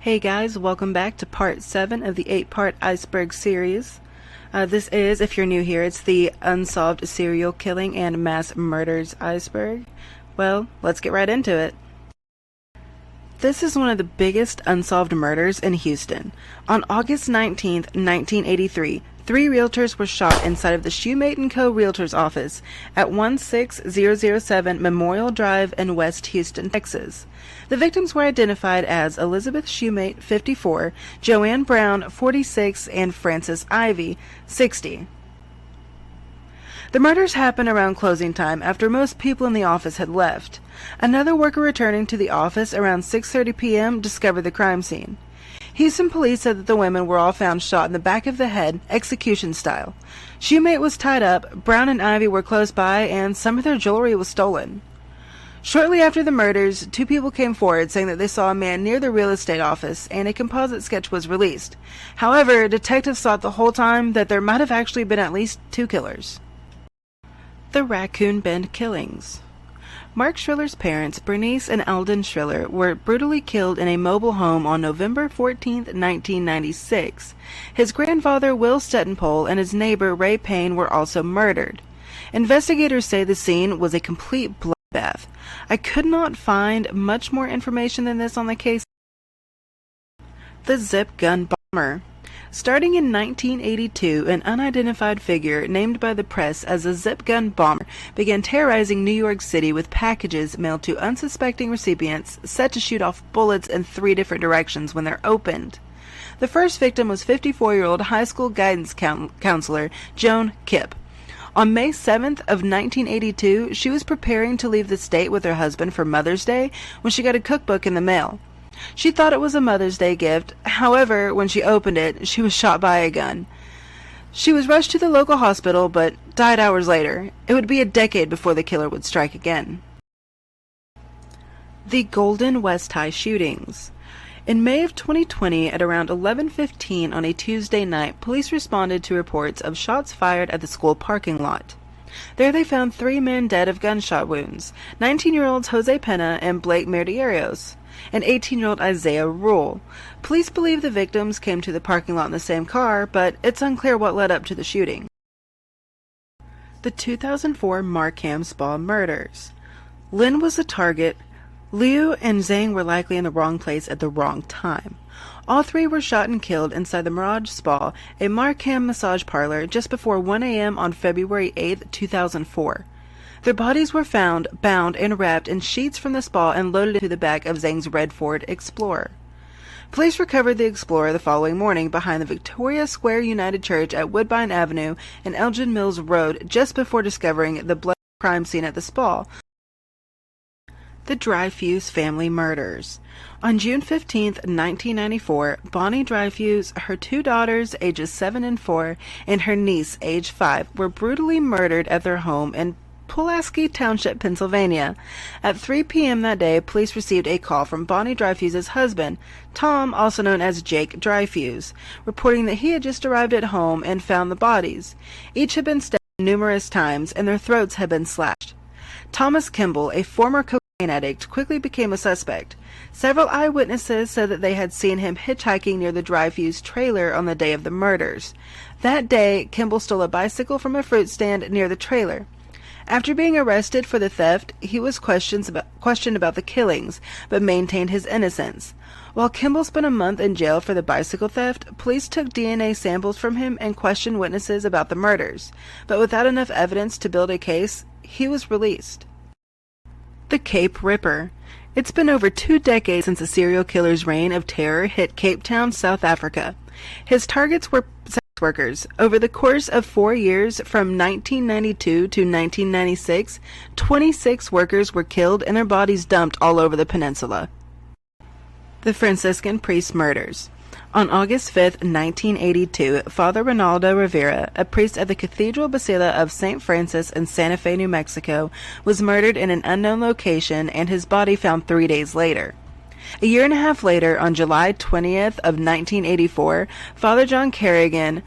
Hey guys, welcome back to part 7 of the 8-part Iceberg series. This is, if you're new here, it's the Unsolved Serial Killing and Mass Murders Iceberg. Well, let's get right into it. This is one of the biggest unsolved murders in Houston. On August 19th, 1983, 3 realtors were shot inside of the Shoemate Co realtor's office at 16007 Memorial Drive in West Houston, Texas. The victims were identified as Elizabeth Shoemate, 54, Joanne Brown, 46, and Frances Ivy, 60. The murders happened around closing time after most people in the office had left. Another worker returning to the office around 6:30 p.m. discovered the crime scene. Houston police said that the women were all found shot in the back of the head, execution style. Shoemate was tied up, Brown and Ivy were close by, and some of their jewelry was stolen. Shortly after the murders, 2 people came forward saying that they saw a man near the real estate office, and a composite sketch was released. However, detectives thought the whole time that there might have actually been at least 2 killers. The Raccoon Bend killings. Mark Schriller's parents, Bernice and Alden Schriller, were brutally killed in a mobile home on November 14, 1996. His grandfather, Will Stettenpole, and his neighbor, Ray Payne, were also murdered. Investigators say the scene was a complete bloodbath. I could not find much more information than this on the case. The Zip Gun Bomber. Starting in 1982, an unidentified figure named by the press as a zip gun bomber began terrorizing New York City with packages mailed to unsuspecting recipients set to shoot off bullets in 3 different directions when they're opened. The first victim was 54-year-old high school guidance counselor Joan Kipp. On May 7th of 1982, she was preparing to leave the state with her husband for Mother's Day when she got a cookbook in the mail. She thought it was a Mother's Day gift. However, when she opened it, she was shot by a gun. She was rushed to the local hospital, but died hours later. It would be a decade before the killer would strike again. The Golden West High shootings. In May of 2020, at around 11:15 on a Tuesday night, police responded to reports of shots fired at the school parking lot. There they found 3 men dead of gunshot wounds, 19-year-olds Jose Pena and Blake Merderios, and 18-year-old Isaiah Rule. Police believe the victims came to the parking lot in the same car, but it's unclear what led up to the shooting. The 2004 Marriott Spa Murders. Lynn was the target. Liu and Zhang were likely in the wrong place at the wrong time. All 3 were shot and killed inside the Mirage Spa, a Marriott massage parlor, just before 1 a.m. on February 8, 2004. Their bodies were found, bound, and wrapped in sheets from the spa and loaded into the back of Zhang's red Ford Explorer. Police recovered the Explorer the following morning behind the Victoria Square United Church at Woodbine Avenue and Elgin Mills Road, just before discovering the bloody crime scene at the spa. The Dryfuse family murders. On June 15, 1994, Bonnie Dryfuse, her 2 daughters, ages 7 and 4, and her niece, age 5, were brutally murdered at their home in Pulaski Township, Pennsylvania. At 3 p.m. that day, police received a call from Bonnie Dryfuse's husband, Tom, also known as Jake Dryfuse, reporting that he had just arrived at home and found the bodies. Each had been stabbed numerous times, and their throats had been slashed. Thomas Kimball, a former cocaine addict, quickly became a suspect. Several eyewitnesses said that they had seen him hitchhiking near the Dryfuse trailer on the day of the murders. That day, Kimball stole a bicycle from a fruit stand near the trailer. After being arrested for the theft, he was questioned about the killings, but maintained his innocence. While Kimball spent a month in jail for the bicycle theft, police took DNA samples from him and questioned witnesses about the murders, but without enough evidence to build a case, he was released. The Cape Ripper. It's been over 2 decades since a serial killer's reign of terror hit Cape Town, South Africa. His targets were sex workers. Over the course of 4 years, from 1992 to 1996, 26 workers were killed and their bodies dumped all over the peninsula. The Franciscan Priest Murders. On August 5, 1982, Father Ronaldo Rivera, a priest at the Cathedral Basilica of St. Francis in Santa Fe, New Mexico, was murdered in an unknown location and his body found 3 days later. A year and a half later, on July 20th of 1984, Father John Kerrigan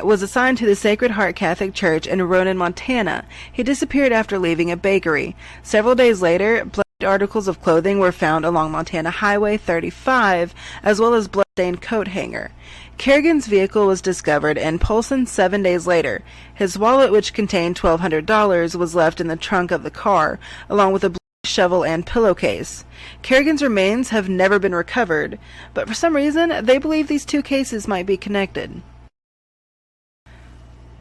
was assigned to the Sacred Heart Catholic Church in Ronan, Montana. He disappeared after leaving a bakery. Several days later, blood articles of clothing were found along Montana Highway 35, as well as blood-stained coat hanger. Kerrigan's vehicle was discovered in Polson 7 days later. His wallet, which contained $1,200, was left in the trunk of the car, along with a shovel and pillowcase. Kerrigan's remains have never been recovered, but for some reason, they believe these two cases might be connected.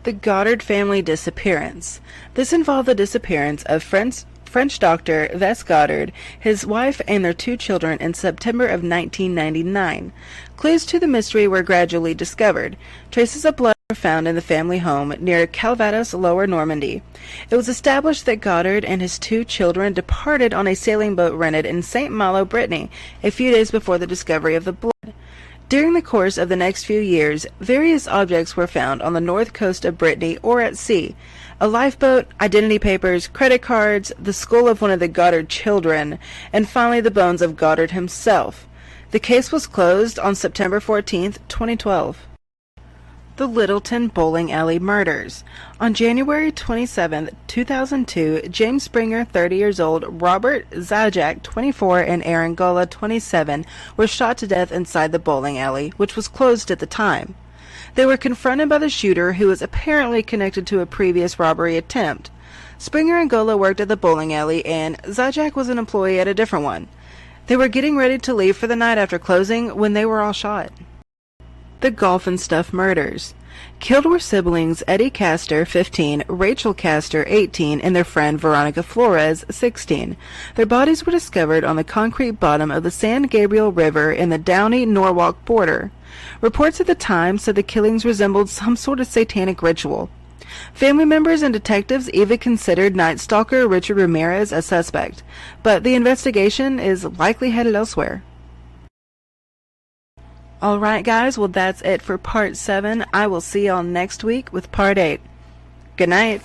The Goddard family disappearance. This involved the disappearance of French doctor Wes Goddard, his wife, and their 2 children in September of 1999. Clues to the mystery were gradually discovered. Traces of blood were found in the family home near Calvados, Lower Normandy. It was established that Goddard and his 2 children departed on a sailing boat rented in St. Malo, Brittany, a few days before the discovery of the blood. During the course of the next few years, various objects were found on the north coast of Brittany or at sea. A lifeboat, identity papers, credit cards, the skull of one of the Goddard children, and finally the bones of Goddard himself. The case was closed on September 14, 2012. The Littleton Bowling Alley Murders. On January 27, 2002, James Springer, 30 years old, Robert Zajac, 24, and Aaron Gola, 27, were shot to death inside the bowling alley, which was closed at the time. They were confronted by the shooter, who was apparently connected to a previous robbery attempt. Springer and Gola worked at the bowling alley, and Zajac was an employee at a different one. They were getting ready to leave for the night after closing when they were all shot. The Golf and Stuff Murders. Killed were siblings Eddie Castor, 15, Rachel Castor, 18, and their friend Veronica Flores, 16. Their bodies were discovered on the concrete bottom of the San Gabriel River in the Downey-Norwalk border. Reports at the time said the killings resembled some sort of satanic ritual. Family members and detectives even considered Night Stalker Richard Ramirez a suspect, but the investigation is likely headed elsewhere. Alright guys, well that's it for part 7. I will see y'all next week with part 8. Good night.